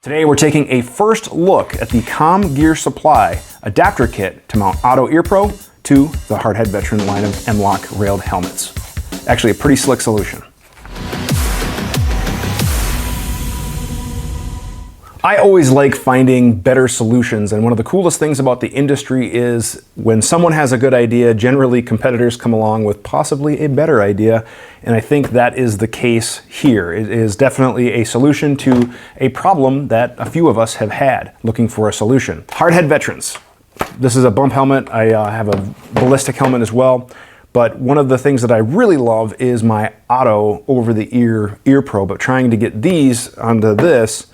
Today we're taking a first look at the Comm Gear Supply adapter kit to mount OTTO Ear Pro to the Hardhead Veteran line of MLOK railed helmets. Actually a pretty slick solution. I always like finding better solutions, and one of the coolest things about the industry is when someone has a good idea, generally competitors come along with possibly a better idea, and I think that is the case here. It is definitely a solution to a problem that a few of us have had, looking for a solution. Hardhead Veterans. This is a bump helmet. I have a ballistic helmet as well. But one of the things that I really love is my OTTO over-the-ear Ear Pro, but trying to get these onto this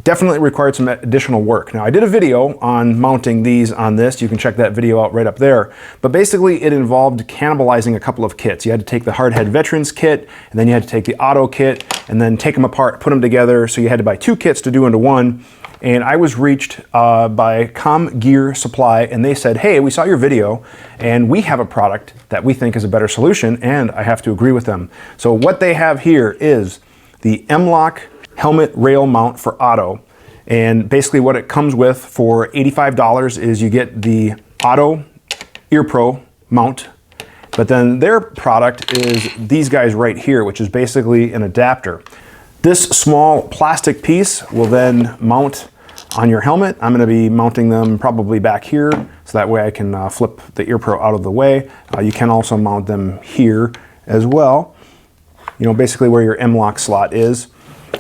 definitely required some additional work. Now, I did a video on mounting these on this. You can check that video out right up there. But basically, it involved cannibalizing a couple of kits. You had to take the Hardhead Veterans kit, and then you had to take the OTTO kit, and then take them apart, put them together. So you had to buy two kits to do into one. And I was reached by Comm Gear Supply, and they said, hey, we saw your video, and we have a product that we think is a better solution, and I have to agree with them. So what they have here is the MLOK helmet rail mount for OTTO, and basically what it comes with for $85 is you get the OTTO Ear Pro mount, but then their product is these guys right here, which is basically an adapter. This small plastic piece will then mount on your helmet. I'm going to be mounting them probably back here, so that way I can flip the Ear Pro out of the way. You can also mount them here as well, you know, basically where your MLOK slot is.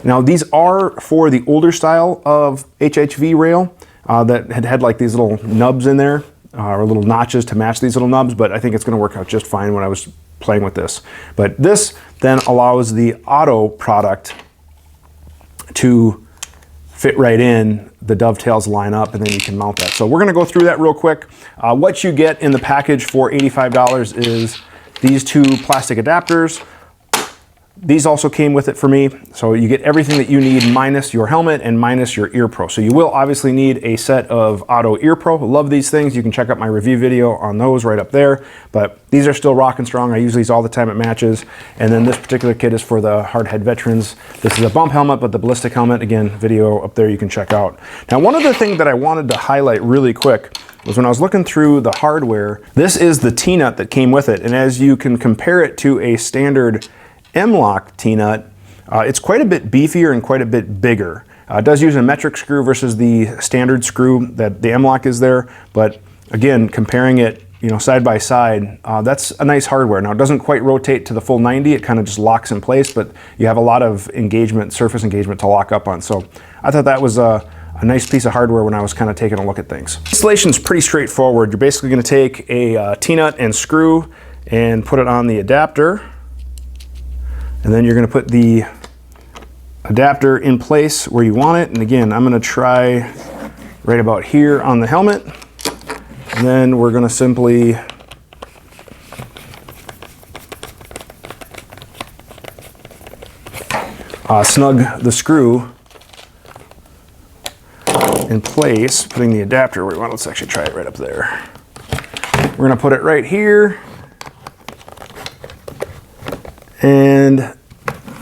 Now these are for the older style of HHV rail that had like these little nubs in there, or little notches to match these little nubs, but I think it's going to work out just fine when I was playing with this. But this then allows the OTTO product to fit right in, the dovetails line up, and then you can mount that. So we're going to go through that real quick. What you get in the package for $85 is these two plastic adapters. These also came with it for me, so you get everything that you need minus your helmet and minus your Ear Pro. So you will obviously need a set of OTTO Ear Pro. Love these things. You can check out my review video on those right up there, but these are still rocking strong. I use these all the time at matches, and then this particular kit is for the Hardhead Veterans. This is a bump helmet, but the ballistic helmet, again, video up there you can check out. Now, one other thing that I wanted to highlight really quick was when I was looking through the hardware, this is the T-nut that came with it, and as you can compare it to a standard MLOK T-nut, it's quite a bit beefier and quite a bit bigger. It does use a metric screw versus the standard screw that the MLOK is there, but again, comparing it, you know, side by side, that's a nice hardware. Now, it doesn't quite rotate to the full 90, it kind of just locks in place, but you have a lot of engagement, surface engagement to lock up on. So I thought that was a nice piece of hardware when I was kind of taking a look at things. Installation's pretty straightforward. You're basically going to take a T-nut and screw and put it on the adapter. And then you're going to put the adapter in place where you want it. And again, I'm going to try right about here on the helmet. And then we're going to simply snug the screw in place, putting the adapter where we want. Let's actually try it right up there. We're going to put it right here and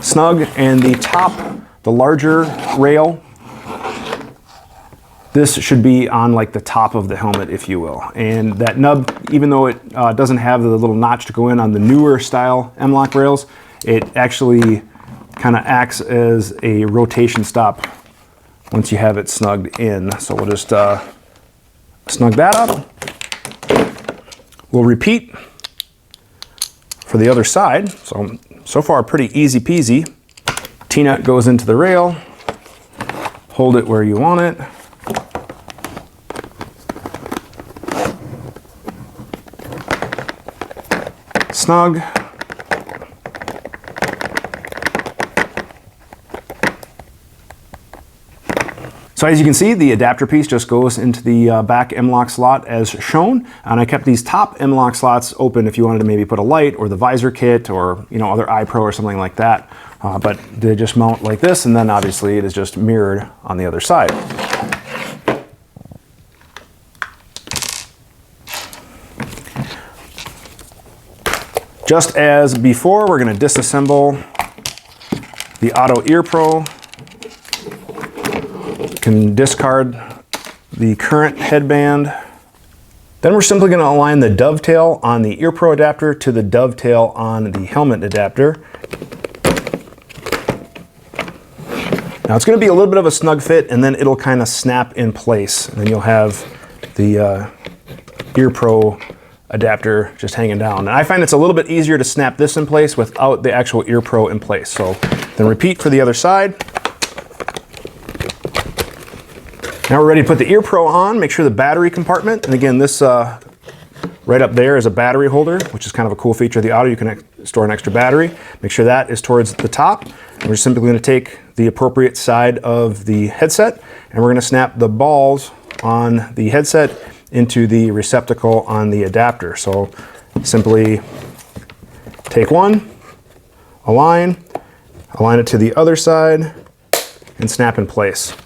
snug, and the top, the larger rail, this should be on like the top of the helmet, if you will. And that nub, even though it doesn't have the little notch to go in on the newer style MLOK rails, it actually kind of acts as a rotation stop once you have it snugged in. So we'll just snug that up. We'll repeat for the other side. So far, pretty easy peasy. T-nut goes into the rail. Hold it where you want it. Snug. So as you can see, the adapter piece just goes into the back MLOK slot as shown, and I kept these top MLOK slots open if you wanted to maybe put a light or the visor kit or, you know, other iPro or something like that. But they just mount like this, and then obviously it is just mirrored on the other side. Just as before, we're going to disassemble the OTTO Ear Pro can discard the current headband. Then we're simply going to align the dovetail on the ear pro adapter to the dovetail on the helmet adapter. Now it's going to be a little bit of a snug fit, and then it'll kind of snap in place. And then you'll have the ear pro adapter just hanging down. And I find it's a little bit easier to snap this in place without the actual ear pro in place. So then repeat for the other side. Now we're ready to put the ear pro on. Make sure the battery compartment, and again, this right up there is a battery holder, which is kind of a cool feature of the OTTO. You can store an extra battery. Make sure that is towards the top. And we're simply going to take the appropriate side of the headset, and we're going to snap the balls on the headset into the receptacle on the adapter. So simply take one, align it to the other side, and snap in place.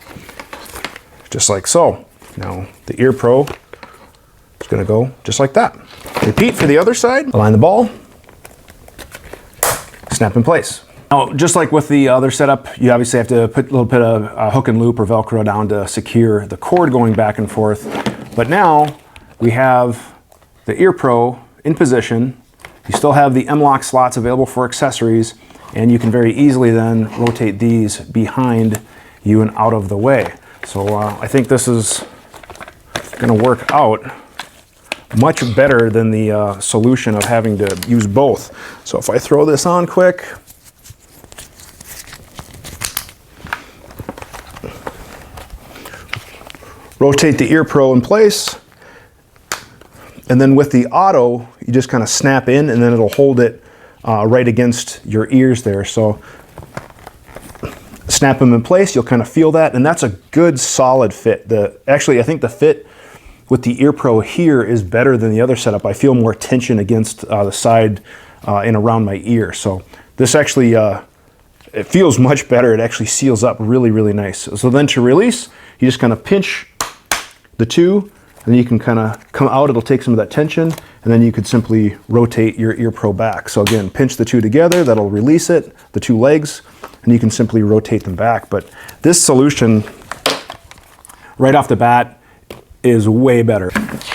Just like so. Now the ear pro is going to go just like that. Repeat for the other side. Align the ball, snap in place. Now, just like with the other setup, you obviously have to put a little bit of hook and loop or Velcro down to secure the cord going back and forth. But now we have the ear pro in position. You still have the MLOK slots available for accessories, and you can very easily then rotate these behind you and out of the way. So I think this is going to work out much better than the solution of having to use both. So if I throw this on quick, rotate the ear pro in place, and then with the OTTO, you just kind of snap in, and then it'll hold it right against your ears there. So snap them in place, you'll kind of feel that, and that's a good solid fit. Actually, I think the fit with the ear pro here is better than the other setup. I feel more tension against the side and around my ear. So this actually, it feels much better. It actually seals up really, really nice. So then to release, you just kind of pinch the two, and then you can kind of come out. It'll take some of that tension, and then you could simply rotate your ear pro back. So again, pinch the two together, that'll release it, the two legs, and you can simply rotate them back. But this solution, right off the bat, is way better.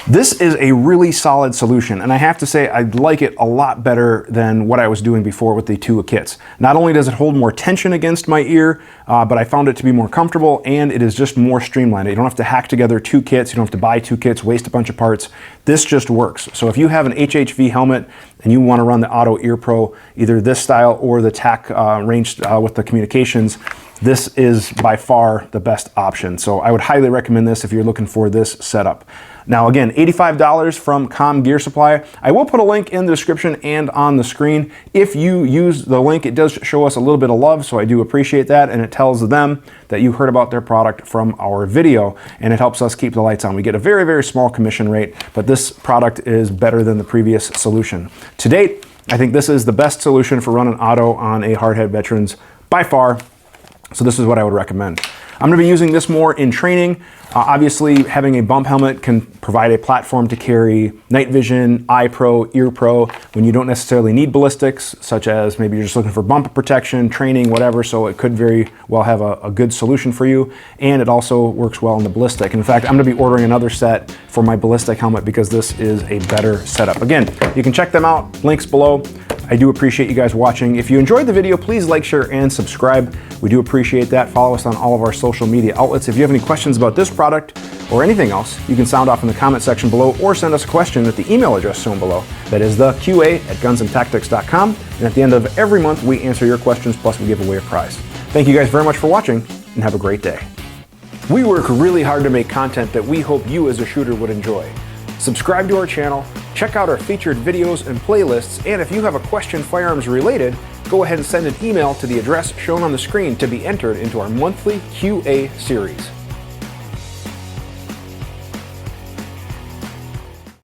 This is a really solid solution, and I have to say I like it a lot better than what I was doing before with the two kits. Not only does it hold more tension against my ear, but I found it to be more comfortable, and it is just more streamlined. You don't have to hack together two kits, you don't have to buy two kits, waste a bunch of parts. This just works. So if you have an HHV helmet and you want to run the OTTO Ear Pro, either this style or the TAC range with the communications, this is by far the best option. So I would highly recommend this if you're looking for this setup. Now again, $85 from Comm Gear Supply. I will put a link in the description and on the screen. If you use the link, it does show us a little bit of love, so I do appreciate that, and it tells them that you heard about their product from our video, and it helps us keep the lights on. We get a very, very small commission rate, but this product is better than the previous solution. To date, I think this is the best solution for running OTTO on a hardhead veterans by far. So this is what I would recommend. I'm going to be using this more in training. Obviously, having a bump helmet can provide a platform to carry night vision, eye pro, ear pro, when you don't necessarily need ballistics, such as maybe you're just looking for bump protection, training, whatever. So it could very well have a good solution for you. And it also works well in the ballistic. In fact, I'm going to be ordering another set for my ballistic helmet because this is a better setup. Again, you can check them out, links below. I do appreciate you guys watching. If you enjoyed the video, please like, share, and subscribe. We do appreciate that. Follow us on all of our social media outlets. If you have any questions about this product or anything else, you can sound off in the comment section below or send us a question at the email address shown below. That is the QA@gunsandtactics.com. And at the end of every month, we answer your questions, plus we give away a prize. Thank you guys very much for watching, and have a great day. We work really hard to make content that we hope you as a shooter would enjoy. Subscribe to our channel, check out our featured videos and playlists, and if you have a question firearms related, go ahead and send an email to the address shown on the screen to be entered into our monthly QA series.